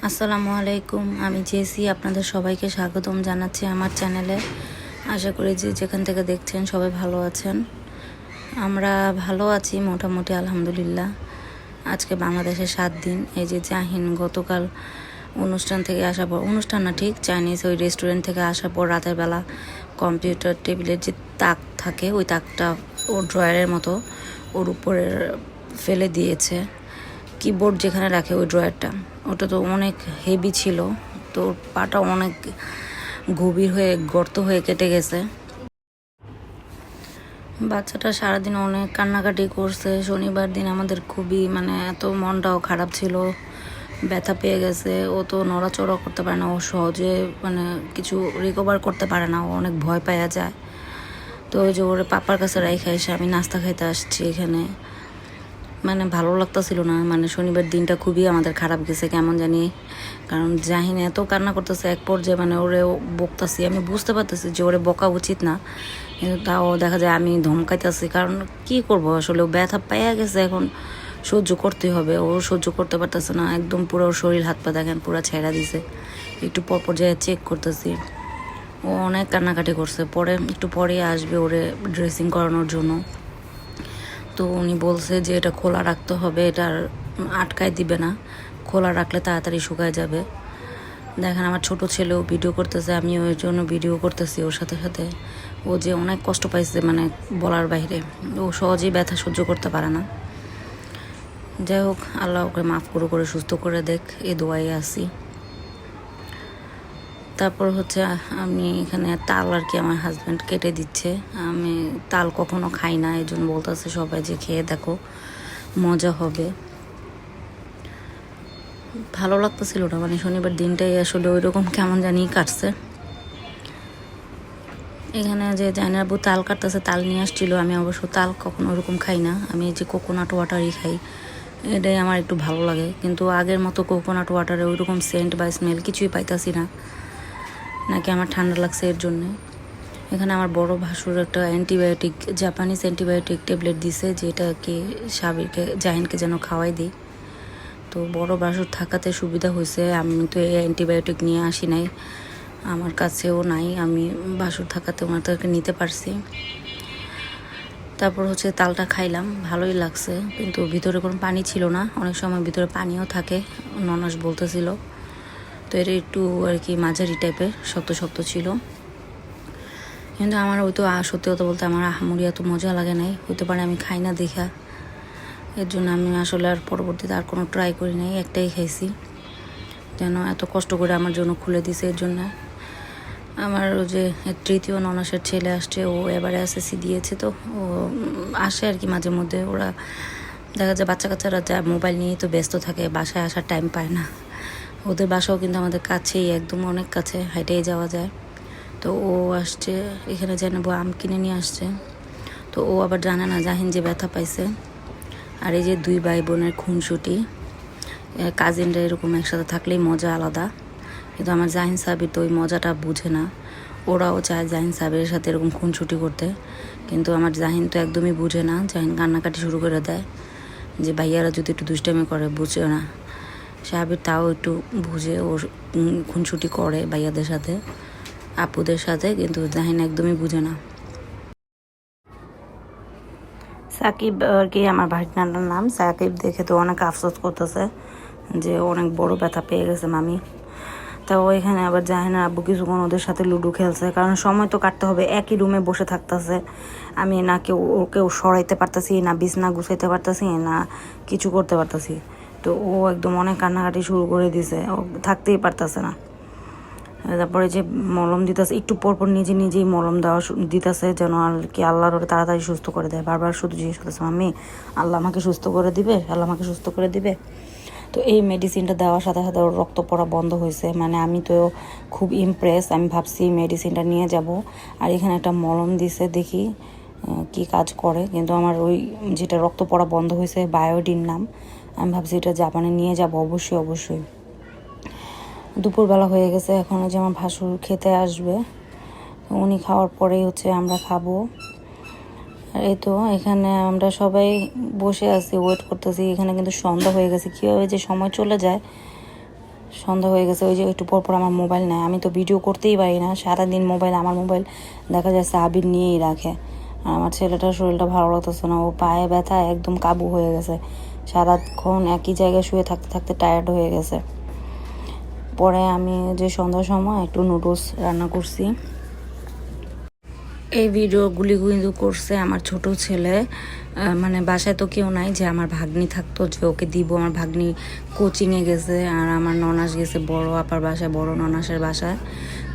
আসসালামু আলাইকুম, আমি জেসি। আপনাদের সবাইকে স্বাগতম জানাচ্ছি আমার চ্যানেলে। আশা করি যে যেখান থেকে দেখছেন সবাই ভালো আছেন। আমরা ভালো আছি মোটামুটি, আলহামদুলিল্লাহ। আজকে বাংলাদেশে 7 দিন। এই যে জাহিন গতকাল অনুষ্ঠান থেকে আসার পর, অনুষ্ঠান না ঠিক, চাইনিজ ওই রেস্টুরেন্ট থেকে আসার পর রাতের বেলা কম্পিউটার টেবিলের যে তাক থাকে ওই তাকটা ওর ড্রয়ারের মতো ওর উপরে ফেলে দিয়েছে। কিবোর্ড যেখানে রাখে ওই ড্রয়ারটা, ওটা তো অনেক হেভি ছিল, তো পাটা অনেক গভীর হয়ে গর্ত হয়ে কেটে গেছে। বাচ্চাটা সারাদিন অনেক কান্নাকাটি করছে। শনিবার দিন আমাদের খুবই এত মনটাও খারাপ ছিল, ব্যথা পেয়ে গেছে। ও তো নড়াচড়া করতে পারে না, ও সহজে কিছু রিকভার করতে পারে না, ও অনেক ভয় পাওয়া যায়। তো ওই যে ওর পাপার কাছে রাইখা এসে আমি নাস্তা খাইতে আসছি এখানে। ভালো লাগতেছিল না, শনিবার দিনটা খুবই আমাদের খারাপ গেছে কেমন জানি। কারণ জাহিন এত কান্না করতেছে, এক পর্যায়ে ওরে বকতাছি, আমি বুঝতে পারতেছি যে ওরে বকা উচিত না, কিন্তু তাও দেখা যায় আমি ধমকাইতেছি। কারণ কি করব, আসলে ও ব্যথা পাইয়া গেছে, এখন সহ্য করতে হবে। ও সহ্য করতে পারতেছে না, একদম পুরো শরীর হাত পা দেখেন পুরো ছেড়া দিছে। একটু পর পর্যায়ে চেক করতেছি, ও অনেক কান্নাকাটি করছে। পরে একটু পরে আসবে ওরে ড্রেসিং করানোর জন্য। তো উনি বলছে যে এটা খোলা রাখতে হবে, এটা আটকায় দিবে না, খোলা রাখলে তাড়াতাড়ি শুকায় যাবে। দেখেন আমার ছোট ছেলেও ভিডিও করতেছে, আমি ওই জন্য ভিডিও করতেছি ওর সাথে সাথে। ও যে অনেক কষ্ট পাইছে বলার বাইরে, ও সহজেই ব্যথা সহ্য করতে পারে না। যাই হোক, আল্লাহ ওকে মাফ করে সুস্থ করে দেখ, এ দোয়াই আসি। তারপর আমি এখানে তাল আর কি আমার হাজব্যান্ড কেটে দিচ্ছে। আমি তাল কখনো খাই না, এই জন্য বলতেছে সবাই যে খেয়ে দেখো, মজা হবে। ভালো লাগতেছিল না, শনিবার দিনটাই আসলে ওই রকম কেমন জানি কাটছে। এখানে যে জাইনাবু তাল কাটতেছে, তাল নিয়ে আসছিল। আমি অবশ্য তাল কখনো ওরকম খাই না, আমি যে কোকোনাট ওয়াটারই খাই, এটাই আমার একটু ভালো লাগে। কিন্তু আগের মতো কোকোনাট ওয়াটারে ওই রকম সেন্ট বা স্মেল কিছুই পাইতাছি না, নাকি আমার ঠান্ডা লাগছে এর জন্যে। এখানে আমার বড় ভাসুর একটা অ্যান্টিবায়োটিক, জাপানিজ অ্যান্টিবায়োটিক ট্যাবলেট দিছে, যেটাকে সাবিরকে জাহিনকে যেন খাওয়াই দিই। তো বড় ভাসুর থাকাতে সুবিধা হয়েছে, আমি তো এই অ্যান্টিবায়োটিক নিয়ে আসি নাই, আমার কাছেও নাই, আমি ভাসুর থাকাতে ওনাদেরকে নিতে পারছি। তারপর তালটা খাইলাম, ভালোই লাগছে, কিন্তু ভিতরে কোনো পানি ছিল না। অনেক সময় ভিতরে পানিও থাকে, ননাস বলতেছিল। তো এটা একটু আর কি মাঝারি টাইপের, শক্ত শক্ত ছিল। কিন্তু আমার ওই তো সত্যি কথা বলতে আমার আহামরি এত মজা লাগে নাই, হতে পারে আমি খাই না দেখা, এর জন্য আমি আসলে আর পরবর্তীতে আর কোনো ট্রাই করি নাই, একটাই খাইছি। যেন এত কষ্ট করে আমার জন্য খুলে দিছে, এর জন্য। আমার ওই যে তৃতীয় ননাসের ছেলে আসছে, ও এবারে এসএসসি দিয়েছে, তো ও আসে আর কি মাঝে মধ্যে। ওরা দেখা যায় বাচ্চা কাচ্চারা যা মোবাইল নিয়েই তো ব্যস্ত থাকে, বাসায় আসার টাইম পায় না। ওদের বাসাও কিন্তু আমাদের কাছেই, একদম অনেক কাছে, হাইটেই যাওয়া যায়। তো ও আসছে এখানে, জানাবো আম কিনে নিয়ে আসছে। তো ও আবার জানে না জাহিন যে ব্যথা পাইছে। আর এই যে 2 ভাই বোনের খুনসুটি, কাজিনরা এরকম একসাথে থাকলেই মজা আলাদা। কিন্তু আমার জাহিন সাবির তো ওই মজাটা বুঝে না। ওরাও চায় জাহিন সাবিরের সাথে এরকম খুনসুটি করতে, কিন্তু আমার জাহিন তো একদমই বুঝে না। জাহিন কান্নাকাটি শুরু করে দেয়, যে ভাইয়ারা যদি একটু দুষ্টামি করে, বুঝে না। সাবির তাও একটু বুঝে, ওর খুনসুটি করে ভাইয়াদের সাথে, আপুদের সাথে, কিন্তু জাহিন একদমই বুঝে না। সাকিব আর কি আমার ভাইটার নাম। সাকিব দেখে তো অনেক আফসোস করতেছে যে অনেক বড় ব্যথা পেয়ে গেছে মামি। তা ওইখানে আবার জাহিনের আব্বু কিছুক্ষণ ওদের সাথে লুডো খেলছে, কারণ সময় তো কাটতে হবে, একই রুমে বসে থাকতেছে। আমি না ওকেও সরাইতে পারতেছি না, বিছনা গুছাইতে পারতেছি না, কিছু করতে পারতেছি। তো ও একদম অনেক কান্নাকাটি শুরু করে দিছে, ও থাকতেই পারতেছে না। তারপরে যে মলম দিতেছে, একটু পরপর নিজেই মলম দেওয়া দিতেছে, যেন আর কি আল্লাহর ওরে তাড়াতাড়ি সুস্থ করে দেয়। বারবার শুধু জিজ্ঞেস করতেছে, মাম্মি আল্লাহ আমাকে সুস্থ করে দিবে, আল্লাহ আমাকে সুস্থ করে দিবে। তো এই মেডিসিনটা দেওয়ার সাথে সাথে ওর রক্ত পড়া বন্ধ হয়েছে। আমি তো খুব ইমপ্রেস, আমি ভাবছি মেডিসিনটা নিয়ে যাব। আর এখানে একটা মলম দিছে, দেখি কি কাজ করে। কিন্তু আমার ওই যেটা রক্ত পড়া বন্ধ হয়েছে, বায়োডিন নাম, আমি ভাবছি এটা জাপানে নিয়ে যাব অবশ্যই। দুপুরবেলা হয়ে গেছে, এখন যে আমার ভাসুর খেতে আসবে, উনি খাওয়ার পরেই আমরা খাবো। আর এই তো এখানে আমরা সবাই বসে আছি, ওয়েট করতেছি। এখানে কিন্তু সন্ধ্যা হয়ে গেছে, কীভাবে যে সময় চলে যায় সন্ধ্যা হয়ে গেছে। ওই যে একটু পর পর আমার মোবাইল নেয়, আমি তো ভিডিও করতেই পারি না, সারাদিন মোবাইল, আমার মোবাইল দেখা যায় সাবির নিয়েই রাখে। আর আমার ছেলেটার শরীরটা ভালো লাগতেছে না, ও পায়ে ব্যথা একদম কাবু হয়ে গেছে, সারাক্ষণ একই জায়গায় শুয়ে থাকতে থাকতে টায়ার্ড হয়ে গেছে। পরে আমি যে সন্ধ্যার সময় একটু নুডলস রান্না করছি। এই ভিডিওগুলি কিন্তু করছে আমার ছোট ছেলে, মানে বাসায় তো কেউ নাই, যে আমার ভাগ্নি থাকতো যে ওকে দিব। আমার ভাগ্নি কোচিংয়ে গেছে, আর আমার ননাস গেছে বড় আপার বাসায়, বড় ননাসের বাসায়।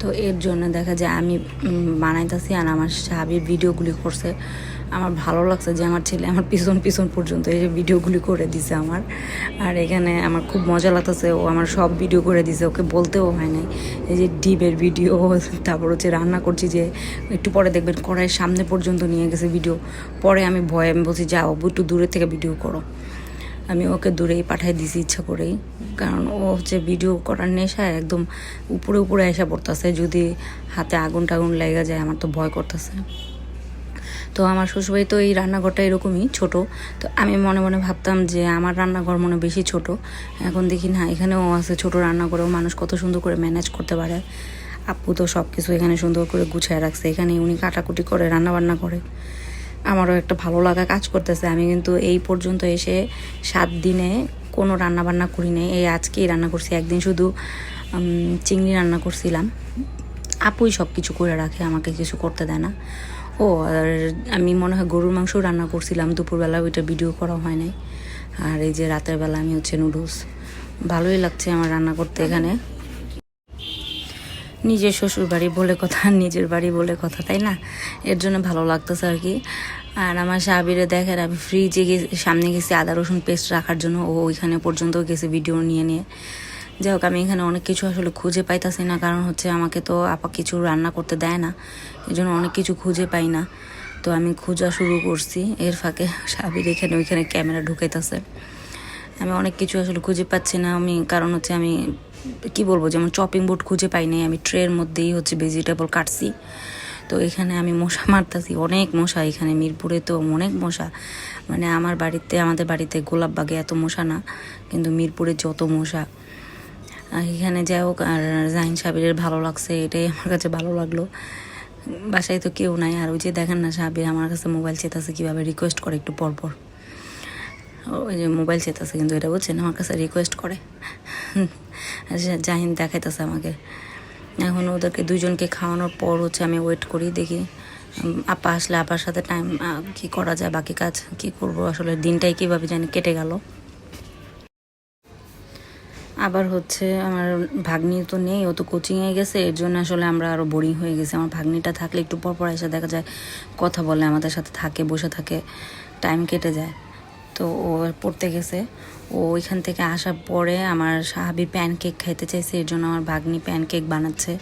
তো এর জন্য দেখা যায় আমি বানাইতেছি, আর আমার সাবির ভিডিওগুলি করছে। আমার ভালো লাগছে যে আমার ছেলে আমার পিছন পিছন পর্যন্ত এই যে ভিডিওগুলি করে দিছে আমার। আর এখানে আমার খুব মজা লাগতেছে, ও আমার সব ভিডিও করে দিছে, ওকে বলতেও হয় নাই। এই যে ডিমের ভিডিও, তারপর হচ্ছে রান্না করছি, যে একটু পরে দেখবেন কড়াইয়ের সামনে পর্যন্ত নিয়ে গেছে ভিডিও। পরে আমি ভয়ে আমি বলছি যাও একটু দূরে থেকে ভিডিও করো, আমি ওকে দূরেই পাঠাই দিছি ইচ্ছা করেই, কারণ ও হচ্ছে ভিডিও করার নেশায় একদম উপরে উপরে এসে পড়তেছে, যদি হাতে আগুন টাগুন লেগে যায় আমার তো ভয় করতেছে। তো আমার শ্বশুরবাড়ি তো এই রান্নাঘরটা এরকমই ছোট, তো আমি মনে মনে ভাবতাম যে আমার রান্নাঘর মনে বেশি ছোট। এখন দেখি না, এখানেও আছে ছোট রান্নাঘরেও মানুষ কত সুন্দর করে ম্যানেজ করতে পারে। আপু তো সব কিছু এখানে সুন্দর করে গুছিয়ে রাখছে, এখানে উনি কাটাকুটি করে রান্নাবান্না করে। আমারও একটা ভালো লাগা কাজ করতেছে। আমি কিন্তু এই পর্যন্ত এসে 7 দিনে কোনো রান্নাবান্না করি নাই, এই আজকেই রান্না করছি। একদিন শুধু চিংড়ি রান্না করছিলাম, আপুই সব কিছু করে রাখে, আমাকে কিছু করতে দেয় না। ও আর আমি মনে হয় গরুর মাংস রান্না করছিলাম দুপুরবেলা, ওইটা ভিডিও করা হয় নাই। আর এই যে রাতের বেলা আমি হচ্ছে নুডলস। ভালোই লাগছে আমার রান্না করতে এখানে। নিজের শ্বশুর বাড়ি বলে কথা, নিজের বাড়ি বলে কথা, তাই না? এর জন্য ভালো লাগতেছে আর কি। আর আমার সাবিরে দেখেন, আমি ফ্রিজে সামনে গেছি আদা রসুন পেস্ট রাখার জন্য, ও ওইখানে পর্যন্ত গেছে ভিডিও নিয়ে নিয়ে। যাই হোক, আমি এখানে অনেক কিছু আসলে খুঁজে পাইতাছি না, কারণ হচ্ছে আমাকে তো আপা কিছু রান্না করতে দেয় না, এই জন্য অনেক কিছু খুঁজে পাই না। তো আমি খোঁজা শুরু করছি, এর ফাঁকে সাবির এখানে ওইখানে ক্যামেরা ঢুকাইতেছে। আমি অনেক কিছু আসলে খুঁজে পাচ্ছি না, আমি কারণ হচ্ছে আমি কি বলবো, যেমন চপিং বোর্ড খুঁজে পাই নাই, আমি ট্রের মধ্যেই হচ্ছে ভেজিটেবল কাটছি। তো এখানে আমি মশা মারতাছি, অনেক মশা এখানে, মিরপুরে তো অনেক মশা। মানে আমাদের বাড়িতে গোলাপবাগে এত মশা না, কিন্তু মিরপুরে যত মশা। এখানে যাই হোক, আর জাহিন সাবিরের ভালো লাগছে, এটাই আমার কাছে ভালো লাগলো। বাসায় তো কেউ নাই, আর ওই যে দেখেন না সাবির আমার কাছে মোবাইল চেতাছে কীভাবে, রিকোয়েস্ট করে একটু পরপর। ওই যে মোবাইল চেতাছে, কিন্তু এটা বলছেন আমার কাছে রিকোয়েস্ট করে। জাহিন দেখাইতেছে আমাকে। এখন ওদেরকে দুইজনকে খাওয়ানোর পর হচ্ছে আমি ওয়েট করি, দেখি আপা আসলে আপার সাথে টাইম কি করা যায়, বাকি কাজ কি করব, আসলে দিনটাই কীভাবে জানি কেটে গেল। আবার হচ্ছে আমার ভাগ্নি তো নেই, ও তো কোচিংয়ে গেছে, এর জন্য আসলে আমরা আরও বোরিং হয়ে গেছি। আমার ভাগ্নিটা থাকলে একটু পর এসে দেখা যায় কথা বলে, আমাদের সাথে থাকে, বসে থাকে, টাইম কেটে যায়। তো ও পড়তে গেছে, ও ওইখান থেকে আসার পরে আমার সাহাবি প্যানকেক খাইতে চাইছে, এর জন্য আমার ভাগ্নি প্যানকেক বানাচ্ছে।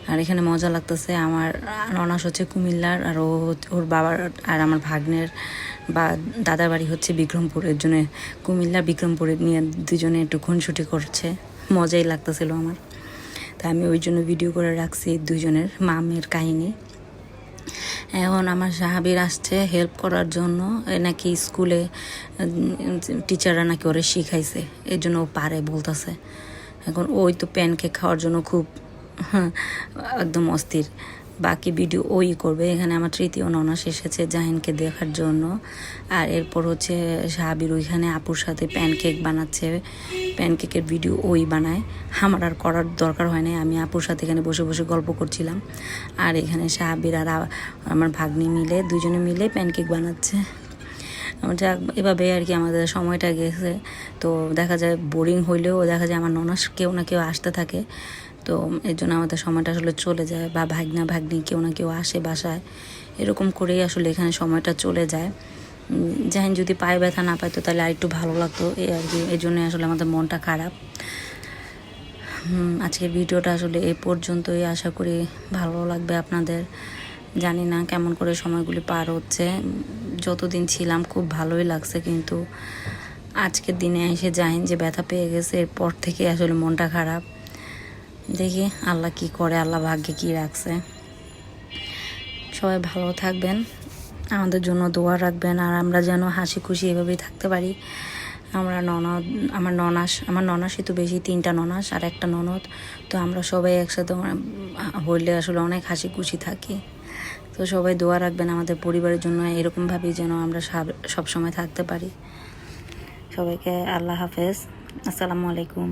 আর এখানে মজা লাগতেছে। আমার ননাস হচ্ছে কুমিল্লার, আর ওর বাবার আর আমার ভাগ্নের বা দাদার বাড়ি হচ্ছে বিক্রমপুরের, জন্য কুমিল্লা বিক্রমপুরে নিয়ে দুজনে একটু খুনসুটি করছে, মজাই লাগতেছিল আমার। তাই আমি ওই জন্য ভিডিও করে রাখছি দুজনের মামের কাহিনী। এখন আমার সাহাবির আসছে হেল্প করার জন্য, নাকি স্কুলে টিচাররা নাকি ওরে শিখাইছে, এর জন্য ও পারে বলতেছে। এখন ওই তো প্যানকেক খাওয়ার জন্য খুব একদম অস্থির, বাকি ভিডিও ওই করবে। এখানে আমার তৃতীয় ননাস এসেছে জাহিনকে দেখার জন্য, আর এরপর হচ্ছে সাহাবির ওইখানে আপুর সাথে প্যানকেক বানাচ্ছে, প্যানকেকের ভিডিও ওই বানায়, আমার আর করার দরকার হয় না, আমি আপুর সাথে এখানে বসে বসে গল্প করছিলাম। আর এখানে সাহাবির আর আমার ভাগ্নি মিলে দুজনে মিলে প্যানকেক বানাচ্ছে। যাক, এভাবে আর কি আমাদের সময়টা গেছে। তো দেখা যায় বোরিং হইলেও দেখা যায় আমার ননাস কেউ না কেউ আসতে থাকে, তো এর জন্য আমাদের সময়টা আসলে চলে যায়, বা ভাগ্নি কেউ না কেউ আসে বাসায়, এরকম করেই আসলে এখানে সময়টা চলে যায়। জাহিন যদি পায়ে ব্যথা না পাইতো তাহলে আর একটু ভালো লাগতো, এই আর কি, এই জন্যই আসলে আমাদের মনটা খারাপ। আজকের ভিডিওটা আসলে এই পর্যন্তই, আশা করি ভালো লাগবে আপনাদের। জানি না কেমন করে সময়গুলি পার হচ্ছে, যতদিন ছিলাম খুব ভালোই লাগছে, কিন্তু আজকের দিনে এসে জাহিন যে ব্যথা পেয়ে গেছে, এরপর থেকে আসলে মনটা খারাপ। দেখি আল্লাহ কি করে, আল্লাহ ভাগ্যে কি রাখছে। সবাই ভালো থাকবেন, আমাদের জন্য দোয়া রাখবেন, আর আমরা যেন হাসি খুশি এভাবেই থাকতে পারি। আমরা ননদ, আমার ননাসই তো বেশি, 3টা ননাস আর একটা ননদ। তো আমরা সবাই একসাথে হইলে আসলে অনেক হাসি খুশি থাকি। তো সবাই দোয়া রাখবেন আমাদের পরিবারের জন্য, এরকমভাবেই যেন আমরা সব সময় থাকতে পারি। সবাইকে আল্লাহ হাফেজ, আসসালামু আলাইকুম।